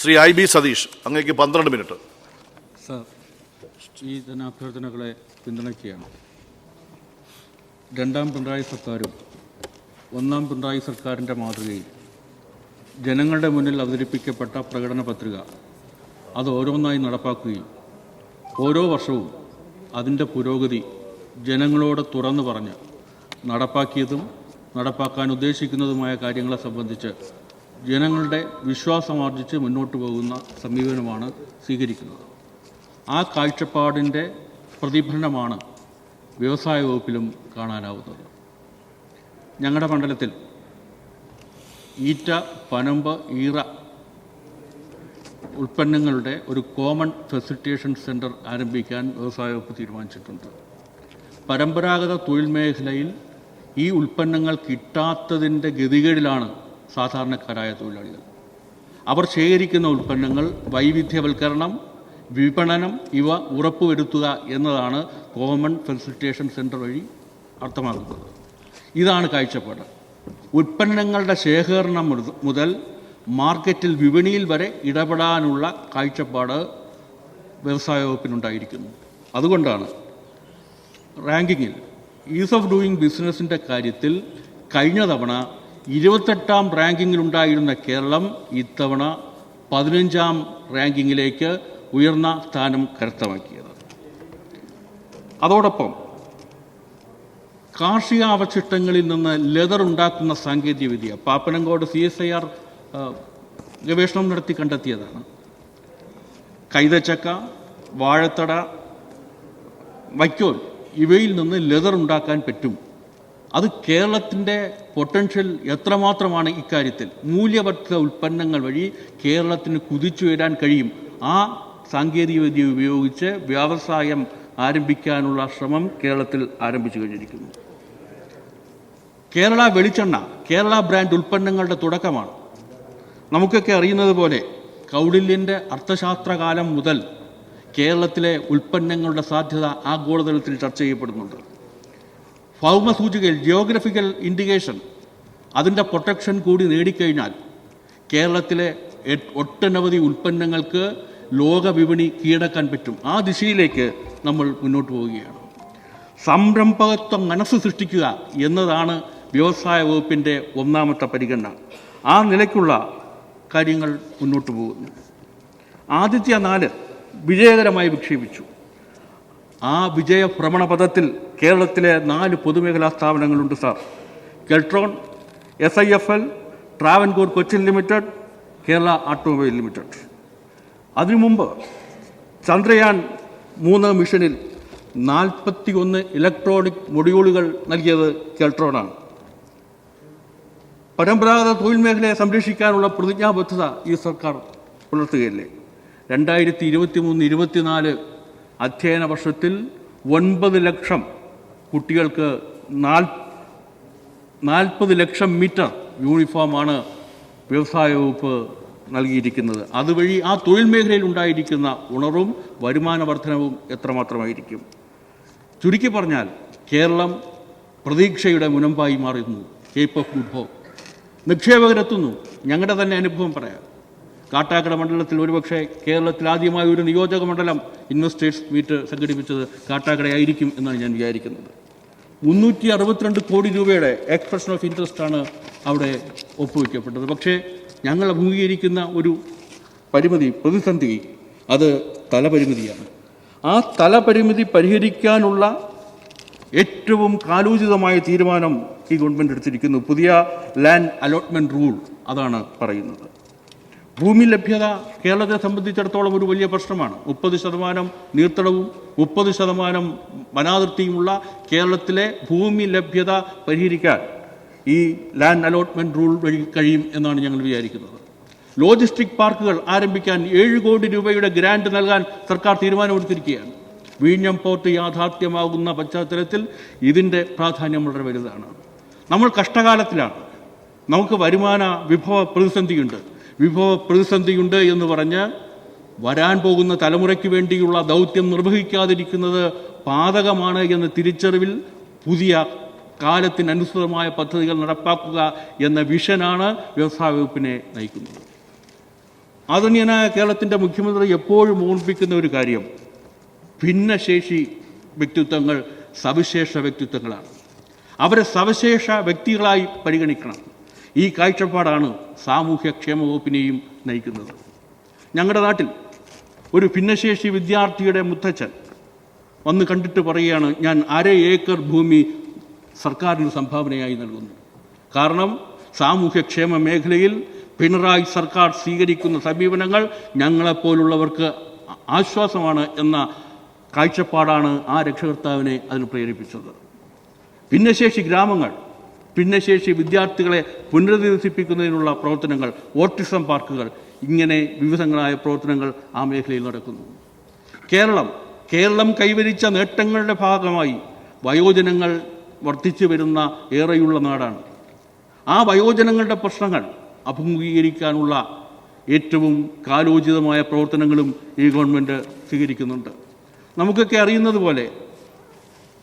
Shri IB Satheesh, അങ്ങേക്ക് 12 minute. Sir, ഈ ധനാഭ്യർത്ഥനകളെ പിന്തുണയ്ക്കുകയാണ്. രണ്ടാം പിണറായി സർക്കാരും ഒന്നാം പിണറായി സർക്കാരിൻ്റെ മാതൃകയിൽ ജനങ്ങളുടെ മുന്നിൽ അവതരിപ്പിക്കപ്പെട്ട പ്രകടന പത്രിക അത് ഓരോന്നായി നടപ്പാക്കുകയും ഓരോ വർഷവും അതിൻ്റെ പുരോഗതി ജനങ്ങളോട് തുറന്നു പറഞ്ഞ് നടപ്പാക്കിയതും നടപ്പാക്കാൻ ഉദ്ദേശിക്കുന്നതുമായ കാര്യങ്ങളെ സംബന്ധിച്ച് ജനങ്ങളുടെ വിശ്വാസമാർജിച്ച് മുന്നോട്ട് പോകുന്ന സമീപനമാണ് സ്വീകരിക്കുന്നത്. ആ കാഴ്ചപ്പാടിൻ്റെ പ്രതിഫലനമാണ് വ്യവസായ വകുപ്പിലും കാണാനാവുന്നത്. ഞങ്ങളുടെ മണ്ഡലത്തിൽ ഈറ്റ, പനമ്പ്, ഈറ ഉൽപ്പന്നങ്ങളുടെ ഒരു കോമൺ ഫെസിലിറ്റേഷൻ സെൻറ്റർ ആരംഭിക്കാൻ വ്യവസായ വകുപ്പ് തീരുമാനിച്ചിട്ടുണ്ട്. പരമ്പരാഗത തൊഴിൽ മേഖലയിൽ ഈ ഉൽപ്പന്നങ്ങൾ കിട്ടാത്തതിൻ്റെ ഗതികേടിലാണ് സാധാരണക്കാരായ തൊഴിലാളികൾ. അവർ ശേഖരിക്കുന്ന ഉൽപ്പന്നങ്ങൾ വൈവിധ്യവൽക്കരണം, വിപണനം ഇവ ഉറപ്പുവരുത്തുക എന്നതാണ് കോമൺ ഫെസിലിറ്റേഷൻ സെൻറ്റർ വഴി അർത്ഥമാക്കുന്നത്. ഇതാണ് കാഴ്ചപ്പാട്. ഉൽപ്പന്നങ്ങളുടെ ശേഖരണം മുതൽ മാർക്കറ്റിൽ, വിപണിയിൽ വരെ ഇടപെടാനുള്ള കാഴ്ചപ്പാട് വ്യവസായ വകുപ്പിനുണ്ടായിരിക്കുന്നു. അതുകൊണ്ടാണ് റാങ്കിങ്ങിൽ ഈസ് ഓഫ് ഡൂയിങ് ബിസിനസ്സിൻ്റെ കാര്യത്തിൽ കഴിഞ്ഞ തവണ 28ാം റാങ്കിങ്ങിലുണ്ടായിരുന്ന കേരളം ഇത്തവണ 15ാം റാങ്കിങ്ങിലേക്ക് ഉയർന്ന സ്ഥാനം കരസ്ഥമാക്കിയത്. അതോടൊപ്പം കാർഷിക അവശിഷ്ടങ്ങളിൽ നിന്ന് ലെതർ ഉണ്ടാക്കുന്ന സാങ്കേതികവിദ്യ പാപ്പനംകോട് CSIR ഗവേഷണം നടത്തി കണ്ടെത്തിയതാണ്. കൈതച്ചക്ക, വാഴത്തട, വൈക്കോൽ ഇവയിൽ നിന്ന് ലെതർ ഉണ്ടാക്കാൻ പറ്റും. അത് കേരളത്തിൻ്റെ പൊട്ടൻഷ്യൽ എത്രമാത്രമാണ് ഇക്കാര്യത്തിൽ. മൂല്യവർദ്ധിത ഉൽപ്പന്നങ്ങൾ വഴി കേരളത്തിന് കുതിച്ചുയരാൻ കഴിയും. ആ സാങ്കേതികവിദ്യ ഉപയോഗിച്ച് വ്യവസായം ആരംഭിക്കാനുള്ള ശ്രമം കേരളത്തിൽ ആരംഭിച്ചു കഴിഞ്ഞിരിക്കുന്നു. കേരള വെളിച്ചെണ്ണ കേരള ബ്രാൻഡ് ഉൽപ്പന്നങ്ങളുടെ തുടക്കമാണ്. നമുക്കൊക്കെ അറിയുന്നത് പോലെ കൗടില്യൻ്റെ അർത്ഥശാസ്ത്രകാലം മുതൽ കേരളത്തിലെ ഉൽപ്പന്നങ്ങളുടെ സാധ്യത ആഗോളതലത്തിൽ ചർച്ച ചെയ്യപ്പെടുന്നുണ്ട്. ഭൗമസൂചികയിൽ ജിയോഗ്രഫിക്കൽ ഇൻഡിക്കേഷൻ അതിൻ്റെ പ്രൊട്ടക്ഷൻ കൂടി നേടിക്കഴിഞ്ഞാൽ കേരളത്തിലെ ഒട്ടനവധി ഉൽപ്പന്നങ്ങൾക്ക് ലോക വിപണി കീഴടക്കാൻ പറ്റും. ആ ദിശയിലേക്ക് നമ്മൾ മുന്നോട്ട് പോവുകയാണ്. സംരംഭകത്വം മനസ്സ് സൃഷ്ടിക്കുക എന്നതാണ് വ്യവസായ വകുപ്പിൻ്റെ ഒന്നാമത്തെ പരിഗണന. ആ നിലയ്ക്കുള്ള കാര്യങ്ങൾ മുന്നോട്ട് പോകുന്നു. ആദ്യത്തെ 4 വിജയകരമായി വിക്ഷേപിച്ചു. ആ വിജയ ഭ്രമണപഥത്തിൽ കേരളത്തിലെ 4 പൊതുമേഖലാ സ്ഥാപനങ്ങളുണ്ട് sir. Keltron, SIFL, Travancore Cochin limited, Kerala automobile limited. അതിനു മുമ്പ് ചന്ദ്രയാൻ 3 മിഷനിൽ 41 ഇലക്ട്രോണിക് മൊഡ്യൂളുകൾ നൽകിയത് കെൽട്രോണാണ്. പരമ്പരാഗത തൊഴിൽ മേഖലയെ സംരക്ഷിക്കാനുള്ള പ്രതിജ്ഞാബദ്ധത ഈ സർക്കാർ പുലർത്തുകയല്ലേ. 2023-24 അധ്യയന വർഷത്തിൽ 9 ലക്ഷം കുട്ടികൾക്ക് 40 ലക്ഷം മീറ്റർ യൂണിഫോമാണ് വ്യവസായ വകുപ്പ് നൽകിയിരിക്കുന്നത്. അതുവഴി ആ തൊഴിൽ മേഖലയിൽ ഉണ്ടായിരിക്കുന്ന ഉണർവും വരുമാന വർധനവും എത്രമാത്രമായിരിക്കും. ചുരുക്കി പറഞ്ഞാൽ കേരളം പ്രതീക്ഷയുടെ മുനമ്പായി മാറുന്നു. Cape of good hope. നിക്ഷേപകരെത്തുന്നു. ഞങ്ങളുടെ തന്നെ അനുഭവം പറയാം. കാട്ടാക്കട മണ്ഡലത്തിൽ ഒരുപക്ഷെ കേരളത്തിൽ ആദ്യമായി ഒരു നിയോജക മണ്ഡലം ഇൻവെസ്റ്റേഴ്സ് മീറ്റ് സംഘടിപ്പിച്ചത് കാട്ടാക്കടയായിരിക്കും എന്നാണ് ഞാൻ വിചാരിക്കുന്നത്. 362 കോടി രൂപയുടെ എക്സ്പ്രഷൻ ഓഫ് ഇൻട്രസ്റ്റ് ആണ് അവിടെ ഒപ്പുവയ്ക്കപ്പെട്ടത്. പക്ഷേ ഞങ്ങൾ അഭിമുഖീകരിക്കുന്ന ഒരു പ്രതിസന്ധി അത് തലപരിമിതിയാണ്. ആ തലപരിമിതി പരിഹരിക്കാനുള്ള ഏറ്റവും കാലോചിതമായ തീരുമാനം ഈ ഗവൺമെൻറ് എടുത്തിരിക്കുന്നു. പുതിയ ലാൻഡ് അലോട്ട്മെൻറ്റ് റൂൾ അതാണ് പറയുന്നത്. ഭൂമി ലഭ്യത കേരളത്തെ സംബന്ധിച്ചിടത്തോളം ഒരു വലിയ പ്രശ്നമാണ്. 30% നീർത്തടവും 30% വനാതിർത്തിയുമുള്ള കേരളത്തിലെ ഭൂമി ലഭ്യത പരിഹരിക്കാൻ ഈ ലാൻഡ് അലോട്ട്മെൻറ്റ് റൂൾ വഴി കഴിയും എന്നാണ് ഞങ്ങൾ വിചാരിക്കുന്നത്. ലോജിസ്റ്റിക് പാർക്കുകൾ ആരംഭിക്കാൻ 7 കോടി രൂപയുടെ ഗ്രാൻഡ് നൽകാൻ സർക്കാർ തീരുമാനമെടുത്തിരിക്കുകയാണ്. വിഴിഞ്ഞം പോർട്ട് യാഥാർത്ഥ്യമാകുന്ന പശ്ചാത്തലത്തിൽ ഇതിൻ്റെ പ്രാധാന്യം വളരെ വലുതാണ്. നമ്മൾ കഷ്ടകാലത്തിലാണ്. നമുക്ക് വിഭവ പ്രതിസന്ധിയുണ്ട് എന്ന് പറഞ്ഞ് വരാൻ പോകുന്ന തലമുറയ്ക്ക് വേണ്ടിയുള്ള ദൗത്യം നിർവഹിക്കാതിരിക്കുന്നത് പാതകമാണ് എന്ന തിരിച്ചറിവിൽ പുതിയ കാലത്തിനനുസൃതമായ പദ്ധതികൾ നടപ്പാക്കുക എന്ന വിഷനാണ് വ്യവസായ വകുപ്പിനെ നയിക്കുന്നത്. ആദരണീയനായ കേരളത്തിൻ്റെ മുഖ്യമന്ത്രി എപ്പോഴും ഓർമ്മിപ്പിക്കുന്ന ഒരു കാര്യം, ഭിന്നശേഷി വ്യക്തിത്വങ്ങൾ സവിശേഷ വ്യക്തിത്വങ്ങളാണ്. അവരെ സവിശേഷ വ്യക്തികളായി പരിഗണിക്കണം. ഈ കാഴ്ചപ്പാടാണ് സാമൂഹ്യക്ഷേമ വകുപ്പിനെയും നയിക്കുന്നത്. ഞങ്ങളുടെ നാട്ടിൽ ഒരു ഭിന്നശേഷി വിദ്യാർത്ഥിയുടെ മുത്തച്ഛൻ വന്ന് കണ്ടിട്ട് പറയുകയാണ്, ഞാൻ 1/2 ഏക്കർ ഭൂമി സർക്കാരിന് സംഭാവനയായി നൽകുന്നു. കാരണം സാമൂഹ്യക്ഷേമ മേഖലയിൽ പിണറായി സർക്കാർ സ്വീകരിക്കുന്ന സമീപനങ്ങൾ ഞങ്ങളെപ്പോലുള്ളവർക്ക് ആശ്വാസമാണ് എന്ന കാഴ്ചപ്പാടാണ് ആ രക്ഷകർത്താവിനെ അതിന് പ്രേരിപ്പിച്ചത്. ഭിന്നശേഷി ഗ്രാമങ്ങൾ, ഭിന്നശേഷി വിദ്യാർത്ഥികളെ പുനരധിവസിപ്പിക്കുന്നതിനുള്ള പ്രവർത്തനങ്ങൾ, ഓട്ടിസം പാർക്കുകൾ, ഇങ്ങനെ വിവിധങ്ങളായ പ്രവർത്തനങ്ങൾ ആ മേഖലയിൽ നടക്കുന്നു. കേരളം കൈവരിച്ച നേട്ടങ്ങളുടെ ഭാഗമായി വയോജനങ്ങൾ വർദ്ധിച്ചു വരുന്ന ഏറെയുള്ള നാടാണ്. ആ വയോജനങ്ങളുടെ പ്രശ്നങ്ങൾ അഭിമുഖീകരിക്കാനുള്ള ഏറ്റവും കാലോചിതമായ പ്രവർത്തനങ്ങളും ഈ ഗവൺമെൻറ് സ്വീകരിക്കുന്നുണ്ട്. നമുക്കൊക്കെ അറിയുന്നത് പോലെ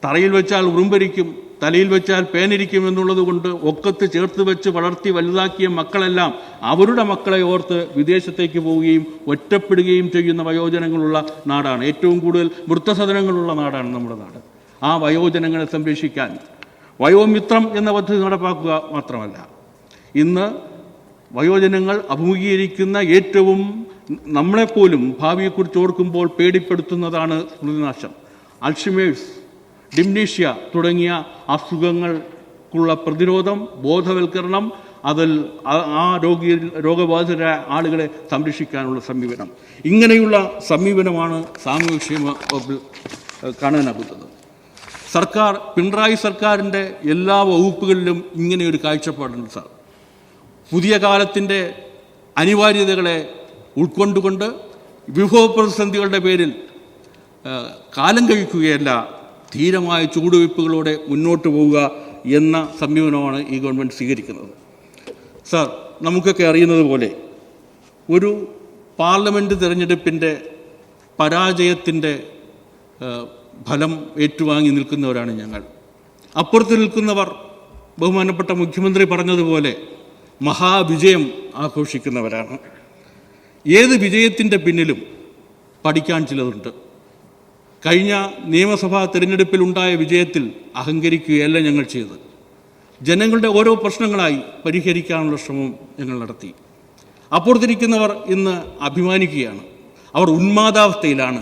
തറയിൽ വെച്ചാൽ ഉറുമ്പരിക്കും, തലയിൽ വെച്ചാൽ പേനിരിക്കും എന്നുള്ളത് കൊണ്ട് ഒക്കത്ത് ചേർത്ത് വെച്ച് വളർത്തി വലുതാക്കിയ മക്കളെല്ലാം അവരുടെ മക്കളെ ഓർത്ത് വിദേശത്തേക്ക് പോവുകയും ഒറ്റപ്പെടുകയും ചെയ്യുന്ന വയോജനങ്ങളുള്ള നാടാണ്. ഏറ്റവും കൂടുതൽ വൃദ്ധസദനങ്ങളുള്ള നാടാണ് നമ്മുടെ നാട്. ആ വയോജനങ്ങളെ സംരക്ഷിക്കാൻ വയോമിത്രം എന്ന പദ്ധതി നടപ്പാക്കുക മാത്രമല്ല, ഇന്ന് വയോജനങ്ങൾ അഭിമുഖീകരിക്കുന്ന ഏറ്റവും നമ്മളെപ്പോലും ഭാവിയെക്കുറിച്ച് ഓർക്കുമ്പോൾ പേടിപ്പെടുത്തുന്നതാണ് സ്മൃതിനാശം. അൾഷിമേഴ്സ്, ഡിംനീഷ്യ തുടങ്ങിയ അസുഖങ്ങൾക്കുള്ള പ്രതിരോധം, ബോധവൽക്കരണം, അതിൽ ആ രോഗബാധിതരായ ആളുകളെ സംരക്ഷിക്കാനുള്ള സമീപനം, ഇങ്ങനെയുള്ള സമീപനമാണ് സാമൂഹ്യക്ഷേമ വകുപ്പിൽ കാണാനാകുന്നത്. പിണറായി സർക്കാരിൻ്റെ എല്ലാ വകുപ്പുകളിലും ഇങ്ങനെയൊരു കാഴ്ചപ്പാടുണ്ട് സാർ. പുതിയ കാലത്തിൻ്റെ അനിവാര്യതകളെ ഉൾക്കൊണ്ടുകൊണ്ട് വിഭവ പ്രതിസന്ധികളുടെ പേരിൽ കാലം കഴിക്കുകയല്ല, ധീരമായ ചുവടുവയ്പ്പുകളോടെ മുന്നോട്ട് പോവുക എന്ന സമീപനമാണ് ഈ ഗവൺമെൻറ് സ്വീകരിക്കുന്നത്. സാർ, നമുക്കൊക്കെ അറിയുന്നത് പോലെ ഒരു പാർലമെൻറ്റ് തിരഞ്ഞെടുപ്പിൻ്റെ പരാജയത്തിൻ്റെ ഫലം ഏറ്റുവാങ്ങി നിൽക്കുന്നവരാണ് ഞങ്ങൾ. അപ്പുറത്ത് നിൽക്കുന്നവർ ബഹുമാനപ്പെട്ട മുഖ്യമന്ത്രി പറഞ്ഞതുപോലെ മഹാവിജയം ആഘോഷിക്കുന്നവരാണ്. ഏത് വിജയത്തിൻ്റെ പിന്നിലും പഠിക്കാൻ ചിലതുണ്ട്. കഴിഞ്ഞ നിയമസഭാ തിരഞ്ഞെടുപ്പിലുണ്ടായ വിജയത്തിൽ അഹങ്കരിക്കുകയല്ല ഞങ്ങൾ ചെയ്തത്. ജനങ്ങളുടെ ഓരോ പ്രശ്നങ്ങളായി പരിഹരിക്കാനുള്ള ശ്രമം ഞങ്ങൾ നടത്തി. അപ്പുറത്തിരിക്കുന്നവർ ഇന്ന് അഭിമാനിക്കുകയാണ്. അവർ ഉന്മാദാവസ്ഥയിലാണ്.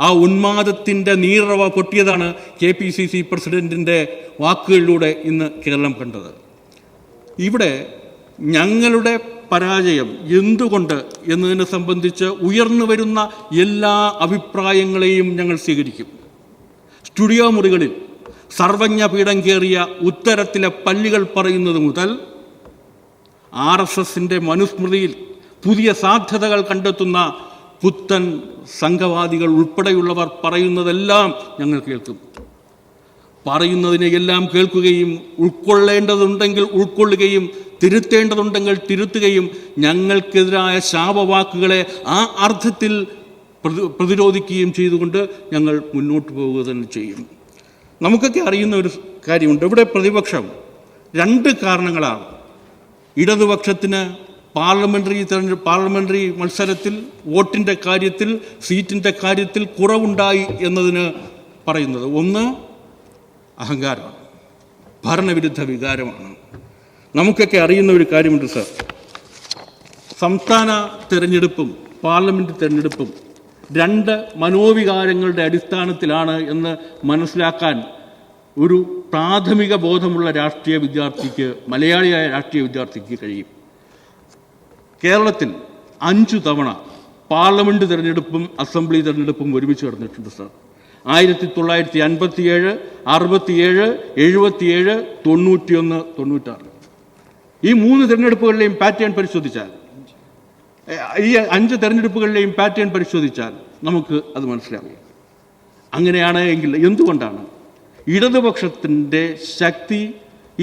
ആ ഉന്മാദത്തിൻ്റെ നീറവ പൊട്ടിയതാണ് KPCC പ്രസിഡൻറ്റിൻ്റെ വാക്കുകളിലൂടെ ഇന്ന് കേരളം കണ്ടത്. ഇവിടെ ഞങ്ങളുടെ പരാജയം എന്തുകൊണ്ട് എന്നതിനെ സംബന്ധിച്ച് ഉയർന്നു വരുന്ന എല്ലാ അഭിപ്രായങ്ങളെയും ഞങ്ങൾ സ്വീകരിക്കും. സ്റ്റുഡിയോ മുറികളിൽ സർവജ്ഞ പീഠം കയറിയ ഉത്തരത്തിലെ പല്ലികൾ പറയുന്നത് മുതൽ RSSൻ്റെ മനുസ്മൃതിയിൽ പുതിയ സാധ്യതകൾ കണ്ടെത്തുന്ന പുത്തൻ സംഘവാദികൾ ഉൾപ്പെടെയുള്ളവർ പറയുന്നതെല്ലാം ഞങ്ങൾ കേൾക്കും. പറയുന്നതിനെയെല്ലാം കേൾക്കുകയും ഉൾക്കൊള്ളേണ്ടതുണ്ടെങ്കിൽ ഉൾക്കൊള്ളുകയും തിരുത്തേണ്ടതുണ്ടെങ്കിൽ തിരുത്തുകയും ഞങ്ങൾക്കെതിരായ ശാപവാക്കുകളെ ആ അർത്ഥത്തിൽ പ്രതിരോധിക്കുകയും ചെയ്തുകൊണ്ട് ഞങ്ങൾ മുന്നോട്ട് പോവുക തന്നെ ചെയ്യും. നമുക്കൊക്കെ അറിയുന്ന ഒരു കാര്യമുണ്ട്. ഇവിടെ പ്രതിപക്ഷം 2 കാരണങ്ങളാണ്. ഇടതുപക്ഷത്തിന് പാർലമെൻ്ററി മത്സരത്തിൽ വോട്ടിൻ്റെ കാര്യത്തിൽ, സീറ്റിൻ്റെ കാര്യത്തിൽ കുറവുണ്ടായി എന്നതിന് പറയുന്നത്. ഒന്ന് അഹങ്കാരമാണ്, ഭരണവിരുദ്ധ വികാരമാണ്. നമുക്കൊക്കെ അറിയുന്ന ഒരു കാര്യമുണ്ട് സാർ. സംസ്ഥാന തിരഞ്ഞെടുപ്പും പാർലമെൻറ്റ് തിരഞ്ഞെടുപ്പും 2 മനോവികാരങ്ങളുടെ അടിസ്ഥാനത്തിലാണ് എന്ന് മനസ്സിലാക്കാൻ ഒരു പ്രാഥമിക ബോധമുള്ള രാഷ്ട്രീയ വിദ്യാർത്ഥിക്ക്, മലയാളിയായ രാഷ്ട്രീയ വിദ്യാർത്ഥിക്ക് കഴിയും. കേരളത്തിൽ 5 തവണ പാർലമെൻറ്റ് തിരഞ്ഞെടുപ്പും അസംബ്ലി തിരഞ്ഞെടുപ്പും ഒരുമിച്ച് നടന്നിട്ടുണ്ട് സാർ. 1957, 67, 77, 91, 96. ഈ 3 തിരഞ്ഞെടുപ്പുകളിലെയും പാറ്റേൺ പരിശോധിച്ചാൽ, ഈ 5 തിരഞ്ഞെടുപ്പുകളിലെയും പാറ്റേൺ പരിശോധിച്ചാൽ നമുക്ക് അത് മനസ്സിലാവും. അങ്ങനെയാണ് എങ്കിൽ എന്തുകൊണ്ടാണ് ഇടതുപക്ഷത്തിൻ്റെ ശക്തി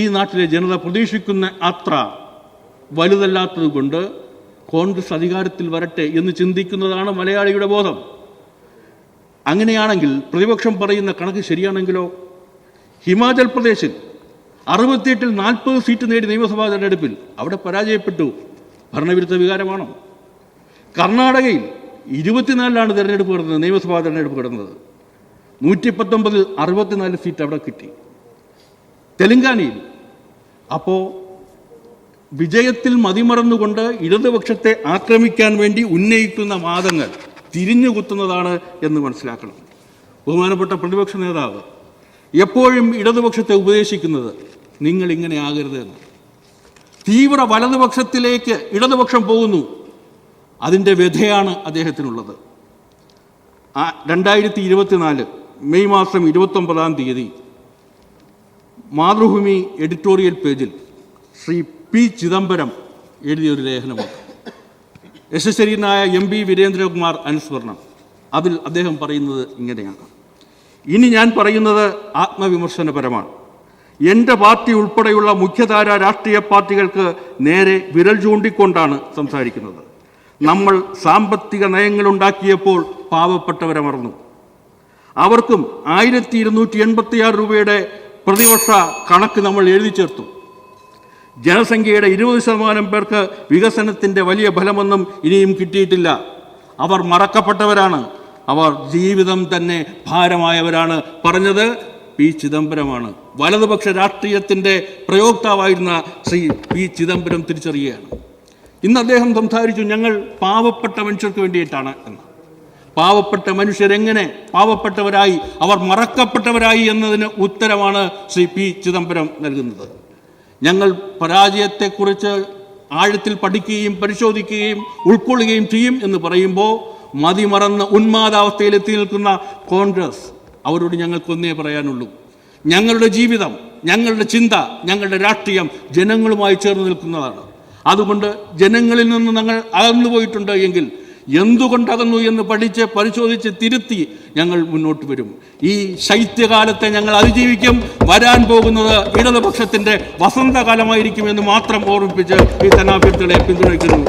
ഈ നാട്ടിലെ ജനത പ്രതീക്ഷിക്കുന്ന അത്ര വലുതല്ലാത്തത് കൊണ്ട് കോൺഗ്രസ് അധികാരത്തിൽ വരട്ടെ എന്ന് ചിന്തിക്കുന്നതാണ് മലയാളിയുടെ ബോധം. അങ്ങനെയാണെങ്കിൽ പ്രതിപക്ഷം പറയുന്ന കണക്ക് ശരിയാണെങ്കിലോ, ഹിമാചൽ പ്രദേശിൽ 68-ൽ 40 സീറ്റ് നേടി നിയമസഭാ തെരഞ്ഞെടുപ്പിൽ അവിടെ പരാജയപ്പെട്ടു. ഭരണവിരുദ്ധ വികാരമാണോ? കർണാടകയിൽ 24-ലാണ് തിരഞ്ഞെടുപ്പ് കിടന്നത്, നിയമസഭാ തിരഞ്ഞെടുപ്പ് കിടന്നത്. 119 64 സീറ്റ് അവിടെ കിട്ടി. തെലങ്കാനയിൽ അപ്പോൾ വിജയത്തിൽ മതിമറന്നുകൊണ്ട് ഇടതുപക്ഷത്തെ ആക്രമിക്കാൻ വേണ്ടി ഉന്നയിക്കുന്ന വാദങ്ങൾ തിരിഞ്ഞുകുത്തുന്നതാണ് എന്ന് മനസ്സിലാക്കണം. ബഹുമാനപ്പെട്ട പ്രതിപക്ഷ നേതാവ് എപ്പോഴും ഇടതുപക്ഷത്തെ ഉപദേശിക്കുന്നത് നിങ്ങൾ ഇങ്ങനെ ആകരുത് എന്ന്. തീവ്ര വലതുപക്ഷത്തിലേക്ക് ഇടതുപക്ഷം പോകുന്നു, അതിൻ്റെ വ്യഥയാണ് അദ്ദേഹത്തിനുള്ളത്. 2024 മെയ് മാസം 29-ാം തീയതി മാതൃഭൂമി എഡിറ്റോറിയൽ പേജിൽ ശ്രീ പി ചിദംബരം എഴുതിയൊരു ലേഖനമുണ്ട്. യശസ്വരീനായ MP വീരേന്ദ്രകുമാർ അനുസ്മരണം. അതിൽ അദ്ദേഹം പറയുന്നത് ഇങ്ങനെയാണ്: ഇനി ഞാൻ പറയുന്നത് ആത്മവിമർശനപരമാണ്. എൻ്റെ പാർട്ടി ഉൾപ്പെടെയുള്ള മുഖ്യധാര രാഷ്ട്രീയ പാർട്ടികൾക്ക് നേരെ വിരൽ ചൂണ്ടിക്കൊണ്ടാണ് സംസാരിക്കുന്നത്. നമ്മൾ സാമ്പത്തിക നയങ്ങളുണ്ടാക്കിയപ്പോൾ പാവപ്പെട്ടവരെ മറന്നു. അവർക്കും 1286 രൂപയുടെ പ്രതിവർഷ കണക്ക് നമ്മൾ എഴുതി ചേർത്തു. ജനസംഖ്യയുടെ 20% പേർക്ക് വികസനത്തിൻ്റെ വലിയ ഫലമൊന്നും ഇനിയും കിട്ടിയിട്ടില്ല. അവർ മറക്കപ്പെട്ടവരാണ്, അവർ ജീവിതം തന്നെ ഭാരമായവരാണ്. പറഞ്ഞത് പി ചിദംബരമാണ്. വലതുപക്ഷ രാഷ്ട്രീയത്തിൻ്റെ പ്രയോക്താവായിരുന്ന ശ്രീ പി ചിദംബരം തിരിച്ചറിയുകയാണ്. ഇന്ന് അദ്ദേഹം സംസാരിച്ചു, ഞങ്ങൾ പാവപ്പെട്ട മനുഷ്യർക്ക് വേണ്ടിയിട്ടാണ് എന്ന്. പാവപ്പെട്ട മനുഷ്യരെങ്ങനെ പാവപ്പെട്ടവരായി, അവർ മറക്കപ്പെട്ടവരായി എന്നതിന് ഉത്തരമാണ് ശ്രീ പി ചിദംബരം നൽകുന്നത്. ഞങ്ങൾ പരാജയത്തെക്കുറിച്ച് ആഴത്തിൽ പഠിക്കുകയും പരിശോധിക്കുകയും ഉൾക്കൊള്ളുകയും ചെയ്യും എന്ന് പറയുമ്പോൾ മതിമറന്ന് ഉന്മാദാവസ്ഥയിലെത്തി നിൽക്കുന്ന കോൺഗ്രസ് അവരോട് ഞങ്ങൾക്കൊന്നേ പറയാനുള്ളൂ: ഞങ്ങളുടെ ജീവിതം, ഞങ്ങളുടെ ചിന്ത, ഞങ്ങളുടെ രാഷ്ട്രീയം ജനങ്ങളുമായി ചേർന്ന് നിൽക്കുന്നതാണ്. അതുകൊണ്ട് ജനങ്ങളിൽ നിന്ന് ഞങ്ങൾ അകന്നു പോയിട്ടുണ്ട് എങ്കിൽ എന്തുകൊണ്ടകന്നു എന്ന് പഠിച്ച് പരിശോധിച്ച് തിരുത്തി ഞങ്ങൾ മുന്നോട്ട് വരും. ഈ ശൈത്യകാലത്തെ ഞങ്ങൾ അതിജീവിക്കും. വരാൻ പോകുന്നത് ഇടതുപക്ഷത്തിൻ്റെ വസന്തകാലമായിരിക്കുമെന്ന് മാത്രം ഓർമ്മിപ്പിച്ച് ഈ ധനാഭ്യർത്ഥനയെ പിന്തുണയ്ക്കുന്നു.